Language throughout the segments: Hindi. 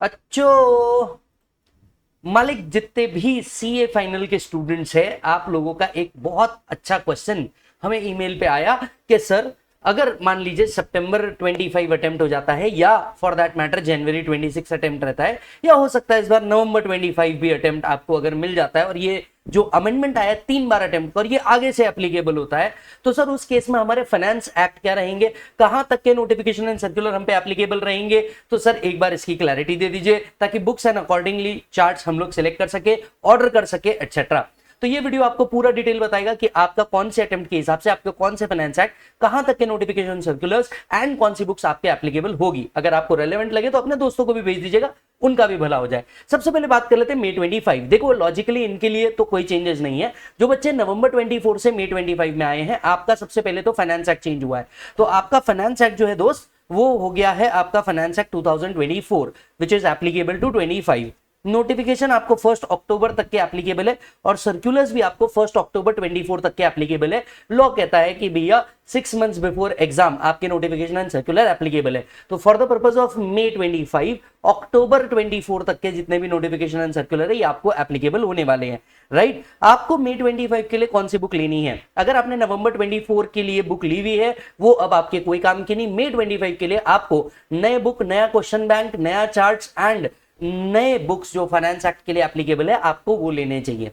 अच्छो मालिक, जितने भी सीए फाइनल के स्टूडेंट्स हैं, आप लोगों का एक बहुत अच्छा क्वेश्चन हमें ईमेल पे आया कि सर अगर मान लीजिए सितंबर 25 अटेम्प्ट हो जाता है, या for that matter January 26 attempt रहता है, या हो सकता है इस बार नवंबर 25 भी अटेम्प्ट आपको अगर मिल जाता है, और ये जो अमेंडमेंट आया 3 बार अटेम्प्ट पर, ये आगे से एप्लीकेबल होता है, तो सर उस केस में हमारे फाइनेंस एक्ट क्या रहेंगे, कहां तक के नोटिफिकेशन एंड सर्कुलर हम पे एप्लीकेबल रहेंगे। तो सर एक बार इसकी क्लैरिटी दे दीजिए, ताकि बुक्स एंड अकॉर्डिंगली चार्ट्स हम लोग सिलेक्ट कर सके, ऑर्डर कर सके, एटसेट्रा। तो ये वीडियो आपको पूरा डिटेल बताएगा कि आपका कौन से अटेम्प्ट के हिसाब से आपके कौन से फाइनेंस एक्ट, कहां तक के नोटिफिकेशन सर्कुलर्स एंड कौन सी बुक्स आपके एप्लीकेबल होगी। अगर आपको रेलेवेंट लगे तो अपने दोस्तों को भी भेज दीजिएगा, उनका भी भला हो जाए। सबसे पहले बात कर लेते हैं May 25। देखो लॉजिकली इनके लिए तो कोई चेंजेस नहीं है। जो बच्चे नवंबर 24 से May 25 में आए हैं, आपका सबसे पहले तो फाइनेंस एक्ट चेंज हुआ है। तो आपका फाइनेंस एक्ट जो है दोस्त, वो हो गया है आपका finance act 2024 which is applicable to 25। Notification आपको 1 अक्टूबर तक के एप्लीकेबल है, और सर्कुलर्स भी आपको 1 अक्टूबर 24 तक के एप्लीकेबल है। लॉ कहता है कि भैया 6 मंथ्स बिफोर एग्जाम आपके नोटिफिकेशन एंड सर्कुलर एप्लीकेबल है। तो for the purpose of May 25 अक्टूबर 24 तक के जितने भी नोटिफिकेशन एंड सर्कुलर है, ये आपको एप्लीकेबल होने वाले हैं, राइट। आपको May 25 के लिए कौन सी बुक लेनी है? अगर आपने नवंबर 24 के लिए बुक ली हुई है, वो अब आपके कोई काम की नहीं। May 25 के लिए आपको नए बुक, नया क्वेश्चन बैंक, नया चार्ट्स एंड नए बुक्स जो फाइनेंस एक्ट के लिए एप्लीकेबल है, आपको वो लेने चाहिए।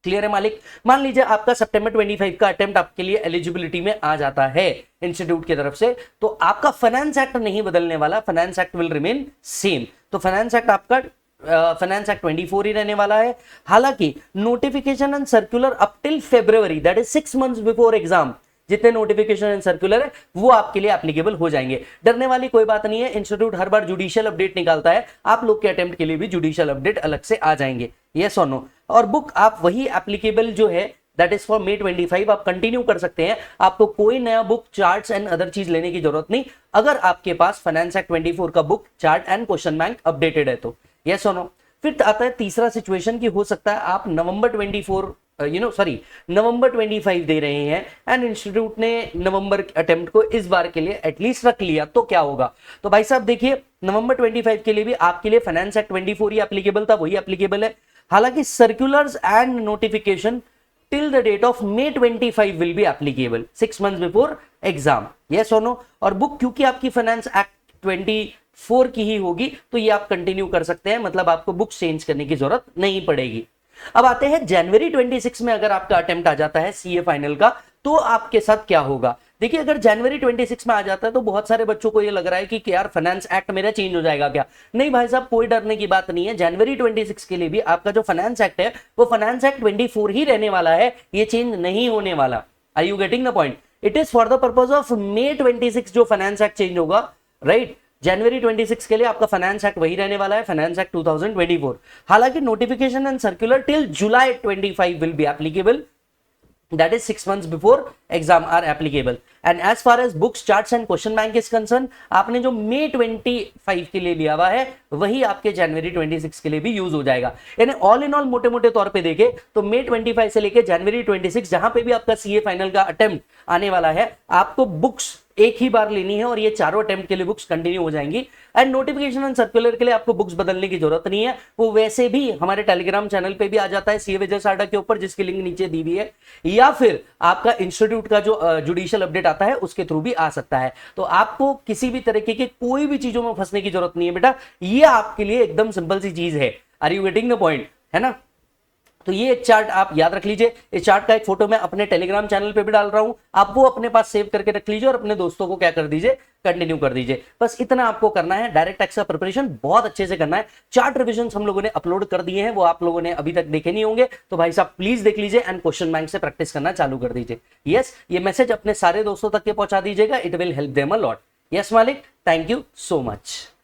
क्लियर है मालिक? मान लीजिए आपका सितंबर 25 का अटेम्प्ट आपके लिए एलिजिबिलिटी में आ जाता है इंस्टीट्यूट की तरफ से, तो आपका फाइनेंस एक्ट नहीं बदलने वाला, finance act will remain same. तो फाइनेंस एक्ट आपका फाइनेंस एक्ट 24 ही रहने वाला है। हालांकि notification and circular up till February, that is 6 months before exam, जितने नोटिफिकेशन एंड सर्कुलर है वो आपके लिए एप्लीकेबल हो जाएंगे। डरने वाली कोई बात नहीं है, इंस्टीट्यूट हर बार जुडिशियल अपडेट निकालता है, आप लोग के अटेम्प्ट के लिए भी जुडिशियल अपडेट अलग से आ जाएंगे। यस और नो? और बुक आप वही एप्लीकेबल जो है दैट इज फॉर May 25 आप कंटिन्यू कर सकते हैं। आपको कोई नया बुक, चार्ट्स एंड अदर चीज लेने की जरूरत नहीं, अगर आपके पास फाइनेंस एक्ट 24 का book, chart and question bank updated है तो। यस और नो? फिर आता है तीसरा सिचुएशन की हो सकता है आप नवंबर 25 दे रहे हैं एंड इंस्टीट्यूट ने नवंबर अटेम्प्ट को इस बार के लिए एटलीस्ट रख लिया, तो क्या होगा? तो भाई साहब देखिए, नवंबर 25 के लिए भी आपके लिए फाइनेंस एक्ट 24 ही एप्लीकेबल था, वही एप्लीकेबल है। हालांकि circulars and notification till the date of May 25 will be applicable 6 months before exam. Yes और नो? और बुक क्योंकि आपकी फाइनेंस एक्ट 24 की ही होगी, तो ये आप कंटिन्यू कर सकते हैं, मतलब आपको बुक चेंज करने की जरूरत नहीं पड़ेगी। अब आते हैं जनवरी 26 में अगर आपका अटेम्प्ट आ जाता है सीए फाइनल का, तो आपके साथ क्या होगा? देखिए, अगर जनवरी 26 में आ जाता है तो बहुत सारे बच्चों को ये लग रहा है कि यार फाइनेंस एक्ट मेरा चेंज हो जाएगा क्या? नहीं भाई साहब, कोई डरने की बात नहीं है। जनवरी 26 के लिए भी आपका जो फाइनेंस एक्ट है वो फाइनेंस एक्ट 24 ही रहने वाला है, ये चेंज नहीं होने वाला। Are you getting the point? It is for the purpose of May 26 जो फाइनेंस एक्ट चेंज होगा, राइट। जनवरी 26 के लिए आपका फाइनेंस एक्ट वही रहने वाला है, फाइनेंस एक्ट 2024। हालांकि notification and circular till July 25 will be applicable, that is 6 months before exam are applicable. And as far as books, charts and question bank is concerned, आपने जो May 25 के लिए लिया हुआ है वही आपके जनवरी 26 के लिए भी यूज हो जाएगा। यानी ऑल इन ऑल मोटे मोटे तौर पे देखें तो May 25 से लेके जनवरी 26 जहां पे भी आपका सीए फाइनल का अटेम्प्ट आने वाला है, आपको बुक्स एक ही बार लेनी है और ये चारों अटेम्प्ट के लिए बुक्स कंटिन्यू हो जाएंगी। एंड नोटिफिकेशन एंड सर्कुलर के लिए आपको बुक्स बदलने की जरूरत नहीं है, वो वैसे भी हमारे टेलीग्राम चैनल पे भी आ जाता है सीए विजय साडा के ऊपर, जिसकी लिंक नीचे दी हुई है, या फिर आपका इंस्टीट्यूट का जो जुडिशियल अपडेट आता है उसके थ्रू भी आ सकता है। तो आपको किसी भी तरीके की कोई भी चीजों में फंसने की जरूरत नहीं है बेटा, ये आपके लिए एकदम सिंपल सी चीज है। Are you getting the point? है ना? तो ये एक चार्ट आप याद रख लीजिए, इस चार्ट का एक फोटो मैं अपने टेलीग्राम चैनल पे भी डाल रहा हूं, आप वो अपने पास सेव करके रख लीजिए और अपने दोस्तों को क्या कर दीजिए, कंटिन्यू कर दीजिए। बस इतना आपको करना है। डायरेक्ट टैक्स का प्रिपरेशन बहुत अच्छे से करना है। चार्ट रिविजन्स हम लोगों ने अपलोड कर दिए हैं, वो आप लोगों ने अभी तक देखे नहीं होंगे, तो भाई साहब प्लीज देख लीजिए एंड क्वेश्चन बैंक से प्रैक्टिस करना चालू कर दीजिए। यस, ये मैसेज अपने सारे दोस्तों तक के पहुंचा दीजिएगा, it will help them a lot. Yes मालिक, थैंक यू सो मच।